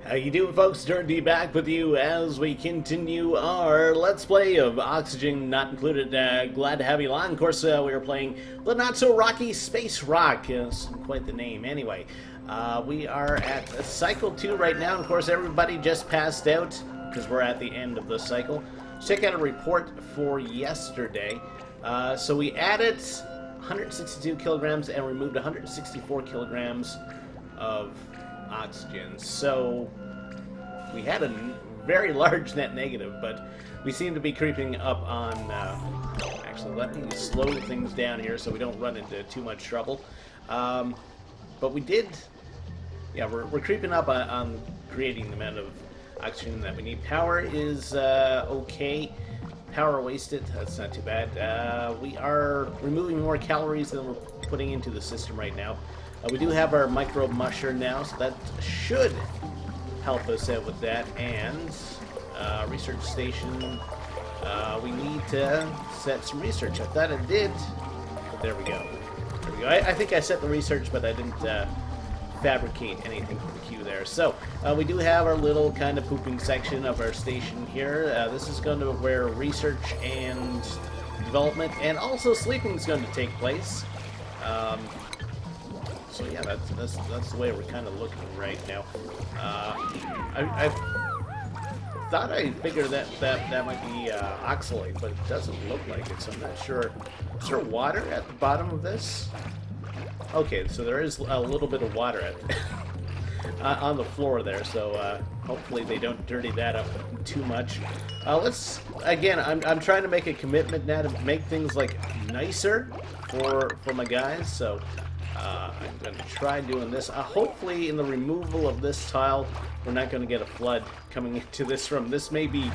How you doing, folks? Durinde back with you as we continue our Let's Play of Oxygen Not Included. Glad to have you along. Of course, we are playing the not-so-rocky Space Rock. It's quite the name. Anyway, we are at Cycle 2 right now. Of course, everybody just passed out because we're at the end of the cycle. Let's check out a report for yesterday. So we added 162 kilograms and removed 164 kilograms of oxygen. So we had a very large net negative, but we seem to be creeping up on... actually, let me slow things down here so we don't run into too much trouble. But we did... Yeah, we're creeping up on creating the amount of oxygen that we need. Power is okay. Power wasted, that's not too bad. We are removing more calories than we're putting into the system right now. We do have our microbe musher now, so that should help us out with that. And research station, we need to set some research. I thought I did, but there we go. There we go. I think I set the research, but I didn't fabricate anything for the queue there. So we do have our little kind of pooping section of our station here. This is going to where research and development and also sleeping is going to take place. So yeah, that's the way we're kind of looking right now. I thought I figured that might be oxalate, but it doesn't look like it, so I'm not sure. Is there water at the bottom of this? Okay, so there is a little bit of water on the floor there, so hopefully they don't dirty that up too much. Let's, again, I'm trying to make a commitment now to make things like nicer for my guys, so I'm going to try doing this. Hopefully in the removal of this tile, we're not going to get a flood coming into this room. This may be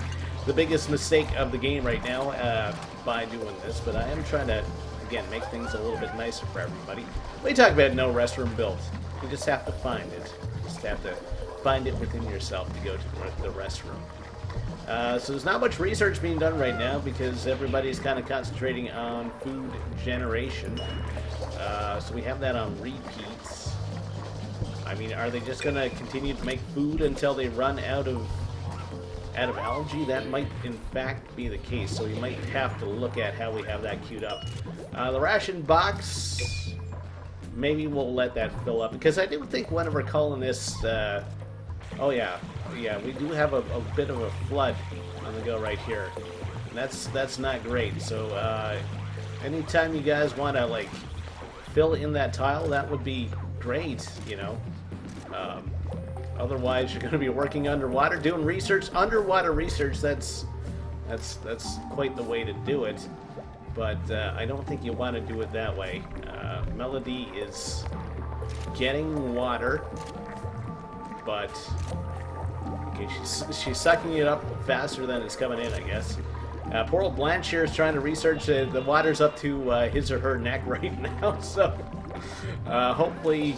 the biggest mistake of the game right now by doing this, but I am trying to, again, make things a little bit nicer for everybody. We talk about no restroom built. You just have to find it. You just have to find it within yourself to go to the restroom. So there's not much research being done right now because everybody's kind of concentrating on food generation. So we have that on repeats. I mean, are they just going to continue to make food until they run out of algae? That might, in fact, be the case. So we might have to look at how we have that queued up. The ration box, maybe we'll let that fill up because I do think one of our colonists. Oh yeah, we do have a bit of a flood on the go right here, and that's not great. So anytime you guys want to like fill in that tile, that would be great, you know. Otherwise, you're going to be working underwater, doing research, underwater research. That's quite the way to do it. But I don't think you want to do it that way. Melody is getting water, but okay, she's sucking it up faster than it's coming in, I guess. Poor old Blanche here is trying to research. The water's up to his or her neck right now, so hopefully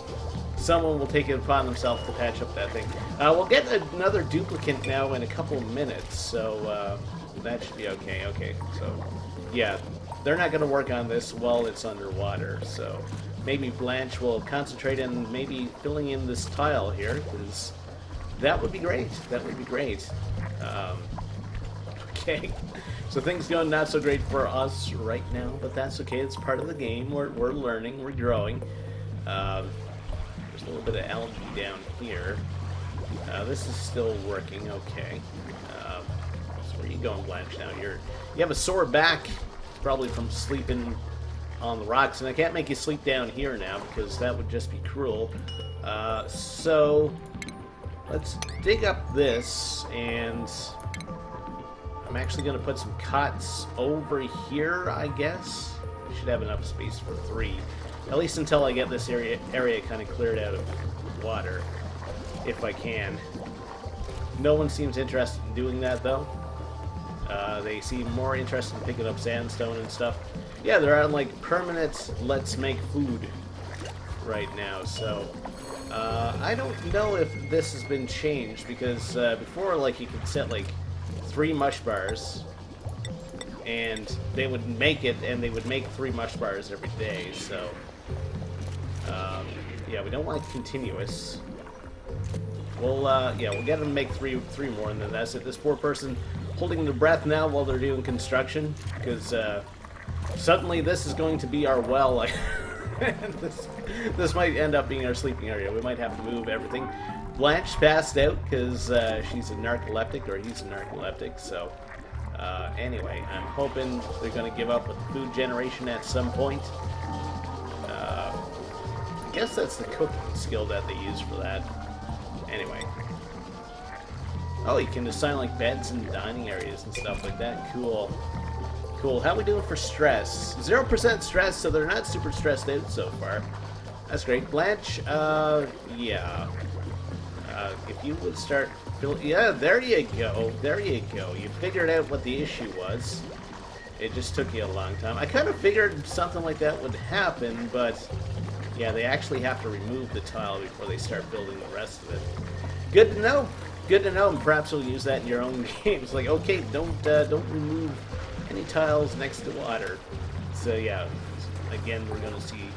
someone will take it upon themselves to patch up that thing. We'll get another duplicate now in a couple minutes, so that should be okay. Okay, so yeah, they're not going to work on this while it's underwater, so maybe Blanche will concentrate on maybe filling in this tile here, because that would be great. That would be great. Okay. So things going not so great for us right now, but that's okay. It's part of the game. We're learning. We're growing. There's a little bit of algae down here. This is still working. Okay. So where are you going, Blanche? Now you have a sore back, probably from sleeping on the rocks, and I can't make you sleep down here now because that would just be cruel. So let's dig up this and. I'm actually going to put some cots over here, I guess. We should have enough space for 3. At least until I get this area kind of cleared out of water, if I can. No one seems interested in doing that, though. They seem more interested in picking up sandstone and stuff. Yeah, they're on, like, permanent let's make food right now, so... I don't know if this has been changed, because before, like, you could set, like, 3 mush bars, and they would make it, and they would make 3 mush bars every day, so yeah, we don't want continuous. Yeah, we'll get them to make three more, and then that's it. This poor person holding their breath now while they're doing construction, because suddenly this is going to be our well. Like, this might end up being our sleeping area. We might have to move everything. Blanche passed out because she's a narcoleptic, or he's a narcoleptic. So anyway, I'm hoping they're going to give up with the food generation at some point. I guess that's the cooking skill that they use for that. Anyway. Oh, you can assign like beds and dining areas and stuff like that. Cool. Cool. How we doing for stress? 0% stress, so they're not super stressed out so far. That's great. Blanche, yeah. If you would start building... Yeah, there you go. There you go. You figured out what the issue was. It just took you a long time. I kind of figured something like that would happen, but... Yeah, they actually have to remove the tile before they start building the rest of it. Good to know. Good to know, and perhaps you'll use that in your own games. Like, okay, don't remove any tiles next to water. So yeah, again, we're going to see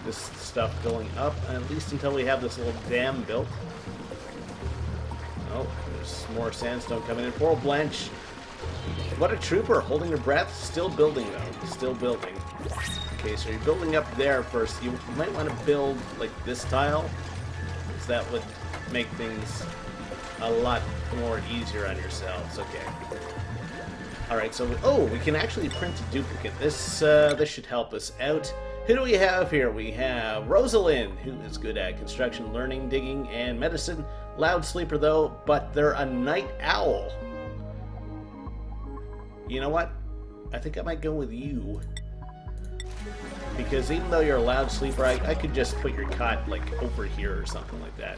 this stuff going up, at least until we have this little dam built. Oh, there's more sandstone coming in. Poor old Blanche. What a trooper, holding her breath. Still building, though. Still building. Okay, so you're building up there first. You might want to build, like, this tile, because that would make things a lot more easier on yourselves. Okay. Alright, so we can actually print a duplicate. This should help us out. Who do we have here? We have Rosalind, who is good at construction, learning, digging, and medicine. Loud sleeper, though, but they're a night owl. You know what? I think I might go with you. Because even though you're a loud sleeper, I could just put your cot, like, over here or something like that.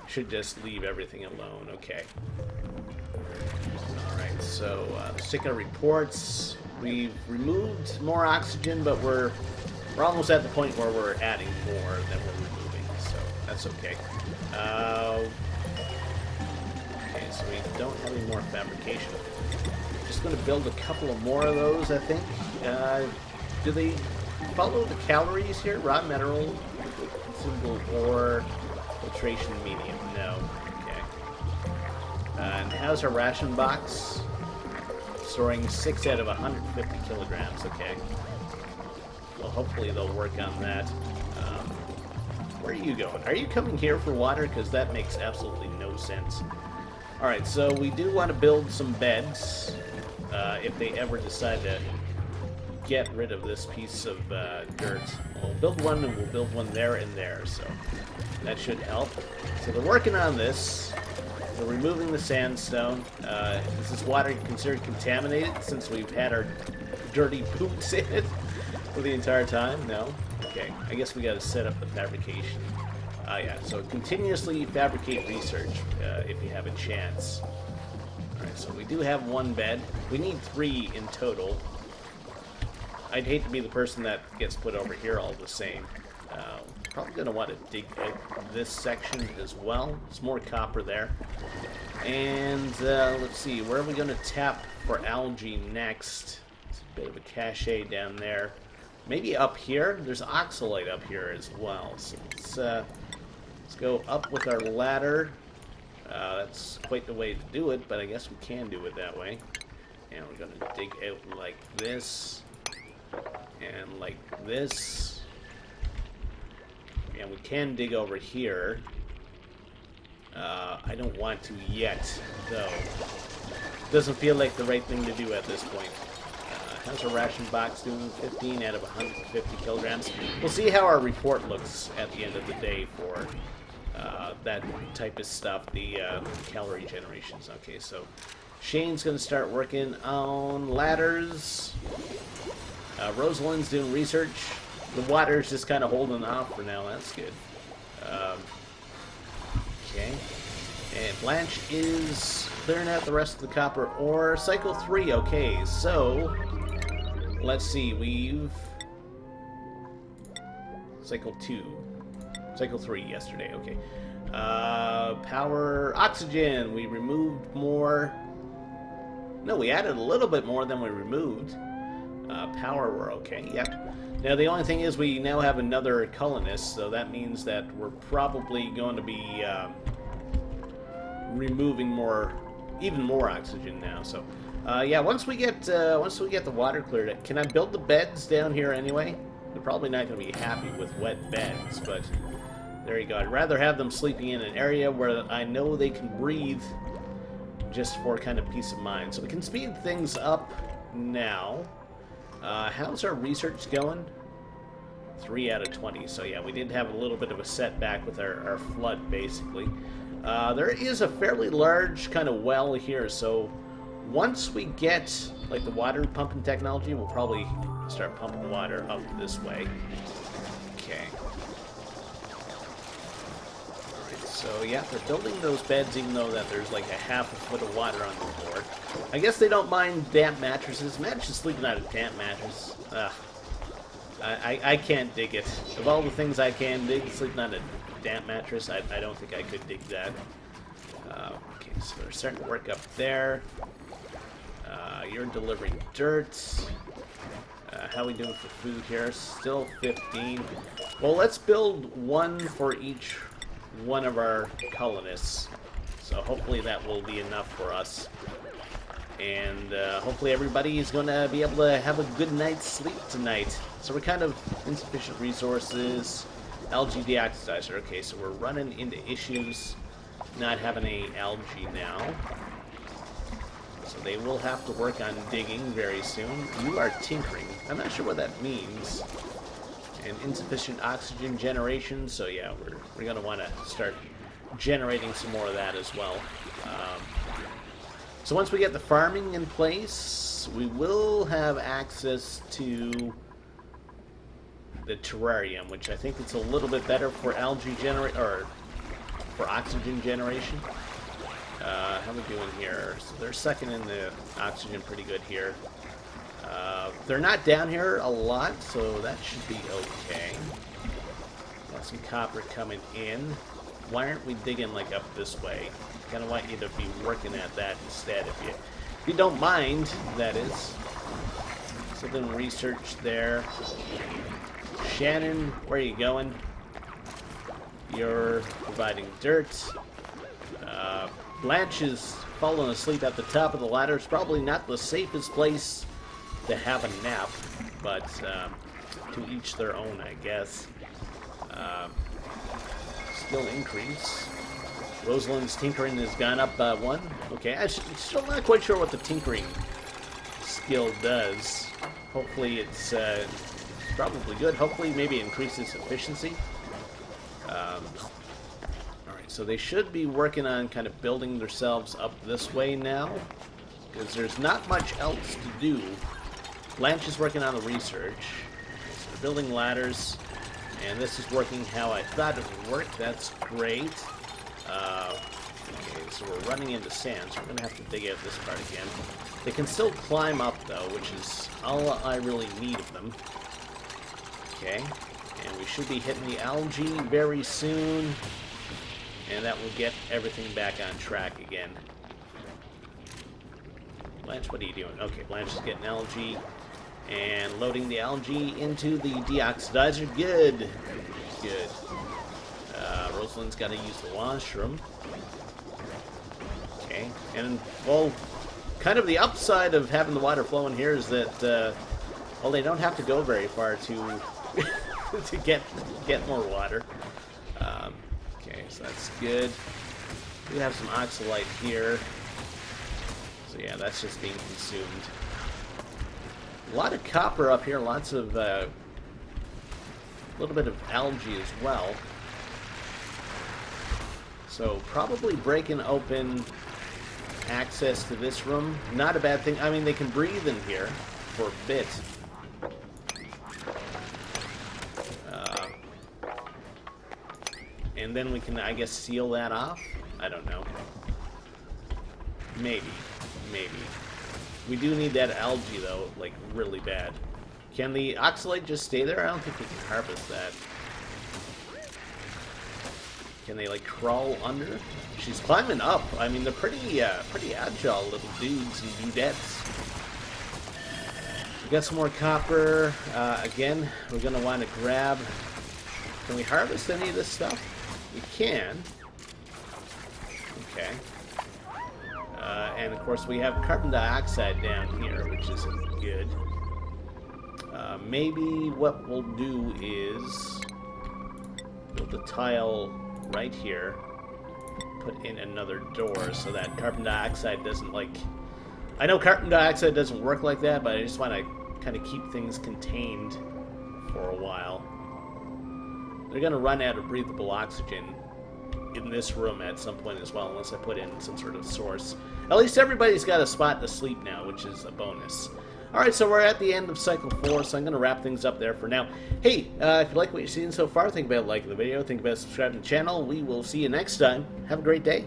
Should just leave everything alone. Okay. Alright, so stick our reports. We've removed more oxygen, but we're almost at the point where we're adding more than we're removing, so that's okay. Okay, so we don't have any more fabrication. Just going to build a couple of more of those, I think. Do they follow the calories here? Raw mineral, consumable ore, filtration medium. No. Okay. And how's our ration box? Storing 6 out of 150 kilograms. Okay. Well, hopefully they'll work on that. Where are you going? Are you coming here for water? Because that makes absolutely no sense. Alright, so we do want to build some beds. If they ever decide to get rid of this piece of dirt. We'll build one, and we'll build one there and there, so that should help. So they're working on this. They're removing the sandstone. Is this water considered contaminated since we've had our dirty poops in it for the entire time? No? Okay, I guess we got to set up the fabrication. Yeah, so continuously fabricate research if you have a chance. Alright, so we do have one bed. We need 3 in total. I'd hate to be the person that gets put over here all the same. Probably going to want to dig out this section as well. There's more copper there. And let's see, where are we going to tap for algae next? It's a bit of a cache down there. Maybe up here? There's oxalate up here as well. So let's go up with our ladder. That's quite the way to do it, but I guess we can do it that way. And we're going to dig out like this. And like this. And we can dig over here. I don't want to yet, though. Doesn't feel like the right thing to do at this point. How's our ration box doing? 15 out of 150 kilograms. We'll see how our report looks at the end of the day for that type of stuff, the calorie generations. Okay, so Shane's going to start working on ladders. Rosalind's doing research. The water's just kind of holding off for now. That's good. Okay. And Blanche is clearing out the rest of the copper ore. Cycle 3. Okay, so let's see. We've Cycle 2. Cycle 3 yesterday. Okay. Power oxygen. We removed more. No, we added a little bit more than we removed. Power, we're okay. Yep. Now, the only thing is we now have another colonist, so that means that we're probably going to be removing even more oxygen now. So, yeah, once we get the water cleared, can I build the beds down here anyway? They're probably not going to be happy with wet beds, but there you go. I'd rather have them sleeping in an area where I know they can breathe, just for kind of peace of mind. So we can speed things up now. How's our research going? 3 out of 20. So yeah, we did have a little bit of a setback with our flood, basically. There is a fairly large kind of well here, so once we get like the water pumping technology, we'll probably start pumping water up this way. Okay. Alright, so yeah, they're building those beds even though that there's like a half a foot of water on the floor. I guess they don't mind damp mattresses. Imagine sleeping on a damp mattress. Ugh. I can't dig it. Of all the things I can dig, sleeping on a damp mattress, I don't think I could dig that. Okay, so they're starting to work up there. You're delivering dirt. How are we doing for food here? Still 15. Well, let's build one for each one of our colonists. So hopefully that will be enough for us. And hopefully everybody is going to be able to have a good night's sleep tonight. So we're kind of insufficient resources. Algae deoxidizer. Okay, so we're running into issues not having any algae now. So they will have to work on digging very soon. You are tinkering. I'm not sure what that means. And insufficient oxygen generation. So yeah, we're going to want to start generating some more of that as well. So once we get the farming in place, we will have access to the terrarium, which I think it's a little bit better for algae or for oxygen generation. How are we doing here? So they're sucking in the oxygen pretty good here. They're not down here a lot, so that should be okay. Got some copper coming in. Why aren't we digging like up this way? Kind of want you to be working at that instead, if you don't mind, that is. Something research there. Shannon, where are you going? You're providing dirt. Blanche is falling asleep at the top of the ladder. It's probably not the safest place to have a nap, but to each their own, I guess. Still increase. Rosalind's tinkering has gone up 1. Okay, I'm still not quite sure what the tinkering skill does. Hopefully it's probably good. Hopefully maybe increases efficiency. Alright, so they should be working on kind of building themselves up this way now, because there's not much else to do. Blanche is working on the research. So they're building ladders, and this is working how I thought it would work. That's great. Okay, so we're running into sand, so we're going to have to dig out this part again. They can still climb up, though, which is all I really need of them. Okay, and we should be hitting the algae very soon, and that will get everything back on track again. Blanche, what are you doing? Okay, Blanche is getting algae and loading the algae into the deoxidizer. Good. Good. Rosalind's got to use the washroom. Okay, and, well, kind of the upside of having the water flowing here is that, well, they don't have to go very far to to get more water. Okay, so that's good. We have some oxalite here. So yeah, that's just being consumed. A lot of copper up here, lots of, a little bit of algae as well. So probably breaking open access to this room. Not a bad thing. I mean, they can breathe in here for a bit. And then we can, I guess, seal that off? I don't know. Maybe. Maybe. We do need that algae, though, like, really bad. Can the oxalate just stay there? I don't think we can harvest that. Can they, like, crawl under? She's climbing up. I mean, they're pretty agile little dudes and dudettes. We got some more copper. Again, we're going to want to grab... Can we harvest any of this stuff? We can. Okay. And of course we have carbon dioxide down here, which isn't good. Maybe what we'll do is build a tile right here, put in another door so that carbon dioxide doesn't, like... I know carbon dioxide doesn't work like that, but I just want to kind of keep things contained for a while. They're going to run out of breathable oxygen in this room at some point as well, unless I put in some sort of source. At least everybody's got a spot to sleep now, which is a bonus. Alright, so we're at the end of Cycle 4, so I'm going to wrap things up there for now. Hey, if you like what you've seen so far, think about liking the video, think about subscribing to the channel. We will see you next time. Have a great day.